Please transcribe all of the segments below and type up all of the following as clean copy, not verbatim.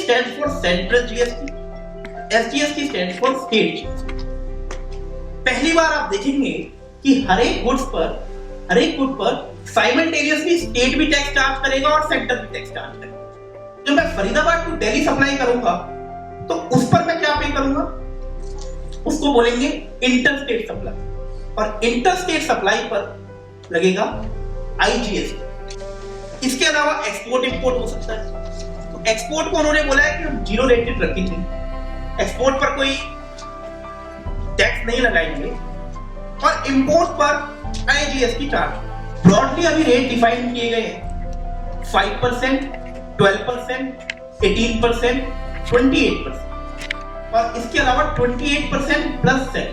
stands for Central GST, SGST stands for State GST. पहली बार आप देखेंगे कि हर एक गुड पर साइमल्टेनियसली स्टेट भी टैक्स चार्ज करेगा और सेंटर भी टैक्स चार्ज करेगा। जब मैं फरीदाबाद टू दिल्ली सप्लाई करूंगा तो उस पर मैं क्या पे करूंगा, उसको बोलेंगे इंटर स्टेट सप्लाई, और इंटर स्टेट सप्लाई पर लगेगा IGST। इसके अलावा एक्सपोर्ट इंपोर्ट हो सकता है, तो एक्सपोर्ट को उन्होंने बोला है कि हम जीरो रेटेड रखेंगे, एक्सपोर्ट पर कोई टैक्स नहीं लगाएंगे, और इंपोर्ट पर IGST चार्ज। ब्रॉडली अभी रेट डिफाइन किए गए हैं 5%, 12%, 18%, 28%, और इसके अलावा 28% प्लस सेस।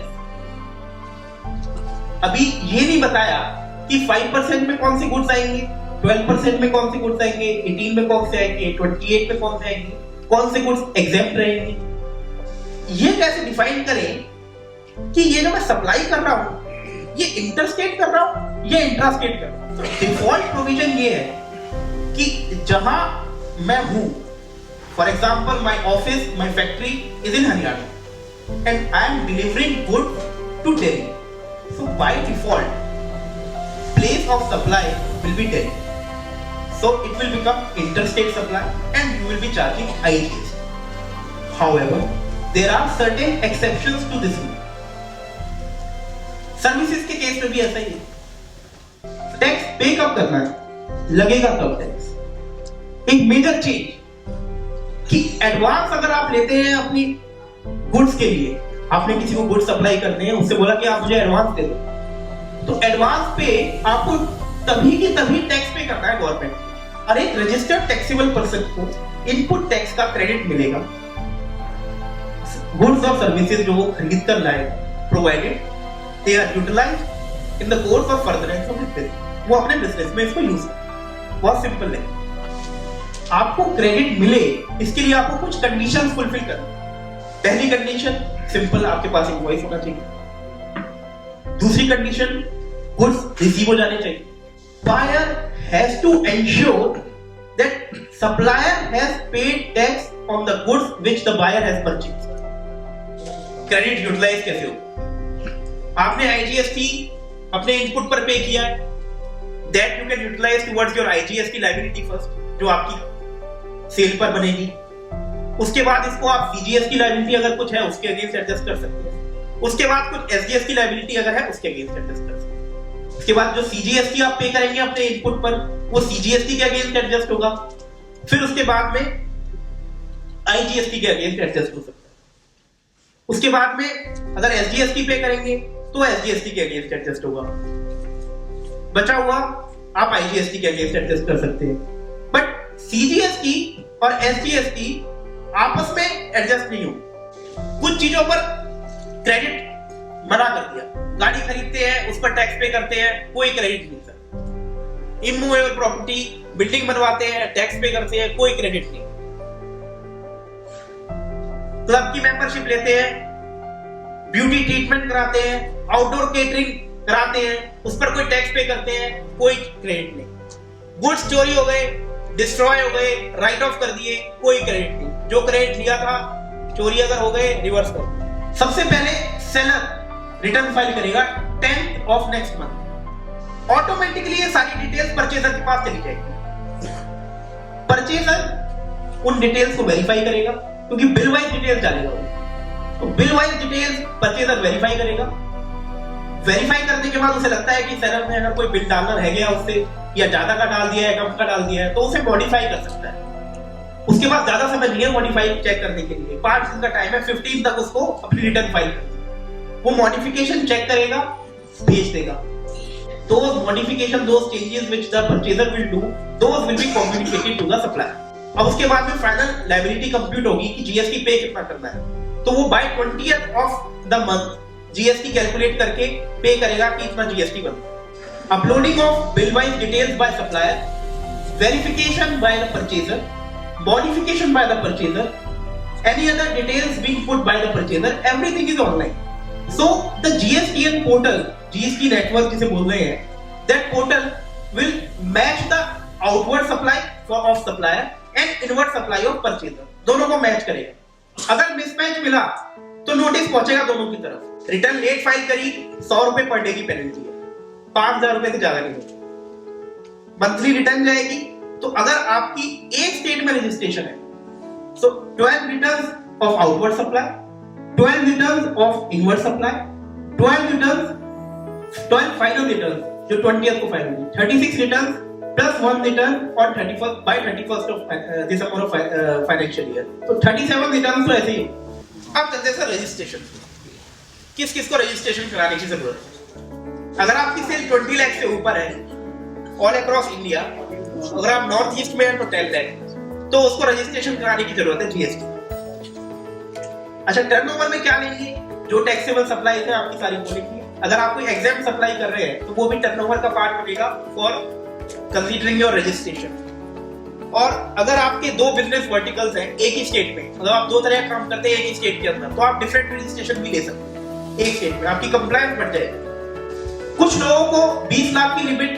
अभी ये नहीं बताया कि 5% में कौन सी गुड्स आएंगे, 12% में कौन सी गुड्स आएंगे, 18 में कौन से आएंगे, 28 में कौन से आएंगे, कौन से गुड्स एग्जेम्प्ट रहेंगे। ये कैसे डिफाइन करें कि ये जो मैं सप्लाई कर रहा हूं ये इंटरस्टेट कर रहा हूं या इंट्रास्टेट कर रहा हूं। तो डिफॉल्ट प्रोविजन ये है कि जहां मैं हूं, for example my office, my factory is in Haryana and I am delivering good to Delhi, so by default place of supply will be Delhi, so it will become interstate supply and you will be charging IGST. However, there are certain exceptions to this rule. Services के case में भी ऐसा ही है। Tax पे कब करना है, लगेगा कब टैक्स। एक मेजर चेंज कि एडवांस अगर आप लेते हैं अपनी गुड्स के लिए, आपने किसी को गुड्स सप्लाई करने हैं, उससे बोला कि आप मुझे एडवांस दे दो, तो एडवांस पे आपको तभी की तभी टैक्स पे करना है गवर्नमेंट, और एक रजिस्टर्ड टैक्सेबल पर्सन को इनपुट टैक्स का क्रेडिट मिलेगा गुड्स और सर्विसेज जो वो खरीद कर लाएगा, provided they are utilized in the course of furtherance of business. वो अपने बिजनेस में इसको यूज करें। बहुत सिंपल है, आपको क्रेडिट मिले इसके लिए आपको कुछ कंडीशंस फुलफिल करनी। पहली कंडीशन सिंपल, आपके पास इनवॉइस होना चाहिए। दूसरी कंडीशन, गुड्स रिसीव हो जाने चाहिए। Buyer has to ensure that supplier has paid tax on the goods which the buyer has purchased. Credit utilize कैसे हो, आपने IGST अपने इनपुट पर पे किया है, that you can utilize towards your IGST liability first, जो आपकी cell पर बनेगी। उसके बाद इसको आप CGST लायबिलिटी अगर कुछ है उसके अगेंस्ट एडजस्ट कर सकते हैं। उसके बाद कुछ SGST लायबिलिटी अगर है उसके अगेंस्ट एडजस्ट कर सकते हैं। उसके बाद जो CGST आप पे करेंगे अपने इनपुट पर वो CGST के अगेंस्ट एडजस्ट होगा, फिर उसके बाद में IGST के अगेंस्ट एडजस्ट हो सकता है। उसके बाद में अगर SGST पे करेंगे तो SGST के अगेंस्ट एडजस्ट होगा, बचा हुआ आप IGST के अगेंस्ट एडजस्ट कर सकते हैं। बट CGST और SGST आपस में एडजस्ट नहीं होंगे। कुछ चीजों पर क्रेडिट मना कर दिया, गाड़ी खरीदते हैं उस पर टैक्स पे करते हैं, कोई क्रेडिट नहीं सर। इमूवेबल प्रॉपर्टी, बिल्डिंग बनवाते हैं टैक्स पे करते हैं, कोई क्रेडिट नहीं। क्लब की मेंबरशिप लेते हैं, ब्यूटी ट्रीटमेंट कराते हैं, आउटडोर केटरिंग कराते हैं, उस पर कोई टैक्स पे करते हैं, कोई क्रेडिट नहीं। गुड्स चोरी हो गए, डिस्ट्रॉय हो गए, राइट ऑफ कर दिए, कोई क्रेडिट नहीं। जो क्रेडिट लिया था, चोरी अगर हो गए रिवर्स कर। सबसे पहले सेलर रिटर्न फाइल करेगा 10th of next month. Automatically ये सारी डिटेल्स परचेजर के पास चली जाएगी। परचेजर उन डिटेल्स को वेरीफाई करेगा, क्योंकि बिल वाइज डिटेल्स डालेगा, तो bill wise details purchaser verify करेगा। वेरीफाई करने के बाद उसे लगता है कि सेलर ने अगर कोई बिल डालना रह गया उससे, या ज्यादा का डाल दिया है, कम का डाल दिया है, तो उसे मॉडिफाई कर सकता है। उसके बाद ज्यादा समय नहीं है मॉडिफाई चेक करने के लिए, 5 दिन का टाइम है, 15 तक उसको अपनी रिटर्न फाइल करनी। वो मॉडिफिकेशन चेक करेगा, भेज देगा। Those modification, those changes which the purchaser will do, those will be communicated to the supplier. अब उसके बाद में फाइनल लायबिलिटी कंप्यूट होगी कि GST पे कितना करना है, तो वो by 20th of the month GST calculate करके पे करेगा कि इतना GST बनता। Uploading of bill wise details by supplier, verification by the purchaser, modification by the purchaser, any other details being put by the purchaser, everything is online. So the GSTN portal, GST network जिसे बोल रहे हैं, that portal will match the outward supply of supplier and inward supply of purchaser. दोनों को match करेगा। अगर mismatch मिला तो नोटिस पहुंचेगा दोनों की तरफ। रिटर्न लेट फाइल करी, 100 रुपए पर डे की पेनल्टी है, 5,000 रुपए से ज्यादा नहीं होगी। मंथली रिटर्न जाएगी, तो अगर आपकी एक स्टेट में रजिस्ट्रेशन है, सो 12 returns of outward supply, 12 returns of inward supply, 12 final return जो 20th को फाइल होगी, 36 रिटर्न प्लस 1 रिटर्न और 31st of December of financial year, तो 37 रिटर्न तो ऐसे ही। अब चलते हैं सर रजिस्ट्रेशन। किस किस को रजिस्ट्रेशन कराने की जरूरत है? अगर आपकी सेल 20 लाख से ऊपर है ऑल अक्रॉस इंडिया, अगर आप नॉर्थ ईस्ट में हैं तो 10 लाख, तो उसको रजिस्ट्रेशन कराने की जरूरत है जीएसटी। अच्छा, टर्नओवर में क्या लेंगे? जो टैक्सेबल सप्लाई है आपकी सारी बोलेंगे। अगर आप कोई एग्जाम सप्लाई कर रहे हैं तो वो भी टर्नओवर का पार्ट बनेगा फॉर कंसीडरिंग योर रजिस्ट्रेशन। और अगर आपके दो बिजनेस वर्टिकल्स हैं एक ही स्टेट में, मतलब आप दो तरह का काम करते हैं एक ही स्टेट के अंदर, तो आप डिफरेंट रजिस्ट्रेशन भी ले सकते हैं एक स्टेट में, आपकी कंप्लायंस बढ़ जाएगी। कुछ लोगों को 20 लाख की लिमिट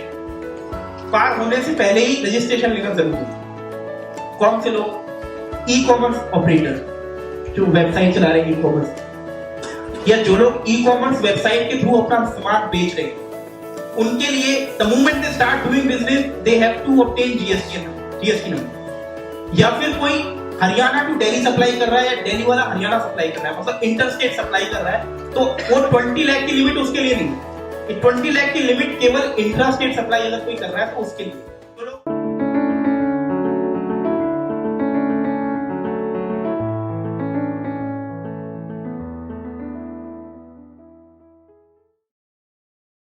पार होने से पहले ही रजिस्ट्रेशन लेना जरूरी है। कौन से लोग? ई कॉमर्स ऑपरेटर जो वेबसाइट चला रहे हैं ई कॉमर्स, या जो लोग ई कॉमर्स वेबसाइट के थ्रू अपना सामान बेच रहे हैं, उनके लिए the moment they start doing business they have to obtain GST number. या फिर कोई हरियाणा टू दिल्ली सप्लाई कर रहा है या दिल्ली वाला हरियाणा सप्लाई कर रहा है, मतलब इंटर स्टेट सप्लाई कर रहा है, तो वो 20 लाख की लिमिट उसके लिए नहीं है। 20 लाख की लिमिट केवल इंट्रा स्टेट सप्लाई अगर कोई कर रहा है तो उसके लिए।